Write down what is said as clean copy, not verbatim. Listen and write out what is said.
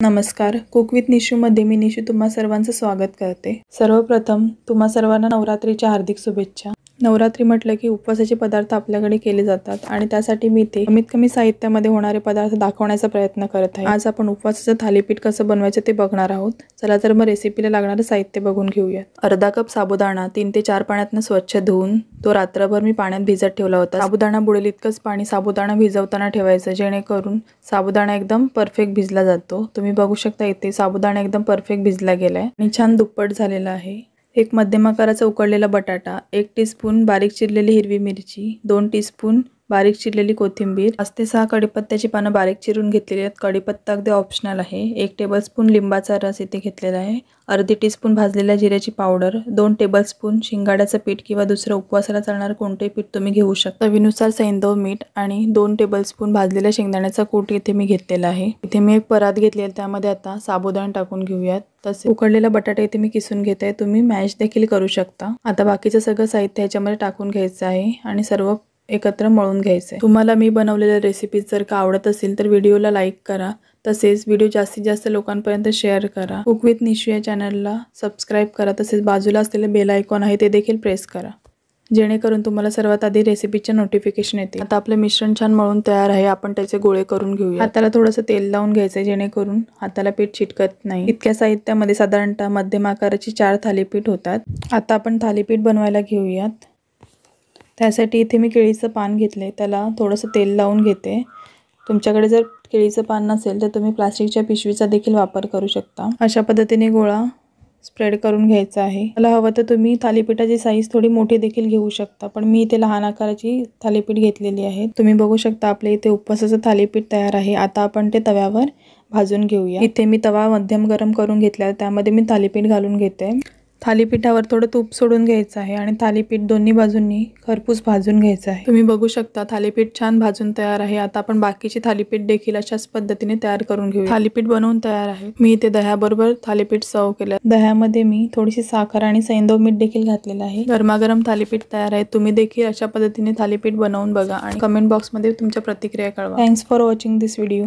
नमस्कार, cook with निशूमध्ये मी निशू तुम्हा सर्वांचं स्वागत करते। सर्वप्रथम तुम्हा सर्वांना नवरात्रीच्या हार्दिक शुभेच्छा। नवरात्री म्हटलं की उपवासाचे पदार्थ आपल्याकडे केले जातात आणि त्यासाठी मी ते कमीत कमी साहित्यामध्ये होणारे पदार्थ दाखवण्याचा प्रयत्न करत आहे। आज आपण उपवासाचं थालीपीठ कसं बनवायचं ते बघणार आहोत। चला तर मग रेसिपीला लागणारे साहित्य बघून घेऊया। अर्धा कप साबुदाणा 3 ते 4 पाण्यातून स्वच्छ धुवून तो रात्रभर मी पाण्यात भिजत ठेवला होता। साबुदाणा बुडेल इतकंच पाणी साबुदाणा भिजवताना ठेवायचं, जेणेकरून साबुदाणा एकदम परफेक्ट भिजला जातो। तुम्ही बघू शकता इथे साबुदाणा एकदम परफेक्ट भिजला गेलाय आणि छान दुप्पट झालेला आहे। एक मध्यम आकाराचा उकडलेला बटाटा, 1 टीस्पून बारीक चिरलेली हिरवी मिरची, 2 टीस्पून बारीक चिरलेली कोथिंबीर, 5 ते 6 कढीपत्त्याची पानं बारीक चिरून घेतलेली आहेत। कढीपत्ता अगदी ऑप्शनल आहे। 1 टेबलस्पून लिंबाचा रस इथे घेतलेला आहे। अर्धी टीस्पून भाजलेल्या जिऱ्याची पावडर, 2 टेबलस्पून शिंगाड्याचं पीठ किंवा दुसरं उपवासाला चालणारं कोणतेही पीठ तुम्ही घेऊ शकता। चवीनुसार सैंधव मीठ आणि 2 टेबलस्पून भाजलेल्या शेंगदाण्याचा कूट इथे मी घेतलेला आहे। इथे मी एक परात घेतली आहे, त्यामध्ये आता साबुदाणा टाकून घेऊयात। तसे उकडलेला बटाटा इथे मी किसून घेते, तुम्ही मॅश देखील करू शकता। आता बाकीचं सगळं साहित्य ह्याच्यामध्ये टाकून घ्यायचं आहे आणि सर्व एकत्र मळून घ्यायचे। तुम्हाला मी बनवलेल्या रेसिपीज जर का आवडत असेल तर व्हिडिओला लाईक करा, तसेच व्हिडिओ जास्तीत जास्त लोकांपर्यंत शेअर करा। कुक विथ निशू या चॅनलला सबस्क्राईब करा, तसेच बाजूला असलेले बेल आयकॉन आहे ते देखील प्रेस करा, जेणेकरून तुम्हाला सर्वात आधी रेसिपीचे नोटिफिकेशन येते। आता आपलं मिश्रण छान मळून तयार आहे, आपण त्याचे गोळे करून घेऊया। हाताला थोडंसं तेल लावून घ्यायचं, जेणेकरून हाताला पीठ चिटकत नाही। इतक्या साहित्यामध्ये साधारणतः मध्यम आकाराची 4 थालीपीठ होतात। आता आपण थालीपीठ बनवायला घेऊयात। त्यासाठी इथे मी केळीचं पान घेतले, त्याला थोडंसं तेल लावून घेते। तुमच्याकडे जर केळीचं पान नसेल तर तुम्ही प्लास्टिकच्या पिशवीचा देखील वापर करू शकता। अशा पद्धतीने गोळा स्प्रेड करून घ्यायचा आहे। मला हवं तर तुम्ही थालीपीठाची साईज थोडी मोठी देखील घेऊ शकता, पण मी इथे लहान आकाराची थालीपीठ घेतलेली आहे। तुम्ही बघू शकता आपल्या इथे उपवासाचं थालीपीठ तयार आहे। आता आपण ते तव्यावर भाजून घेऊया। इथे मी तवा मध्यम गरम करून घेतला, त्यामध्ये मी थालीपीठ घालून घेते। थालीपीठावर थोडं तूप सोडून घ्यायचं आहे आणि थालीपीठ दोन्ही बाजूंनी खरपूस भाजून घ्यायचं आहे। तुम्ही बघू शकता थालीपीठ छान भाजून तयार आहे। आता आपण बाकीचे थालीपीठ देखील अशाच पद्धतीने तयार करून घेऊया। थालीपीठ बनवून तयार आहे। मी इथे दह्याबरोबर थालीपीठ सर्व केलं। दह्यामध्ये मी थोडीशी साखर आणि सैंधव मीठ देखील घातलेलं आहे। गरमागरम थालीपीठ तयार आहे। तुम्ही देखील अशा पद्धतीने थालीपीठ बनवून बघा आणि कमेंट बॉक्समध्ये तुमच्या प्रतिक्रिया कळवा। Thanks for watching this video.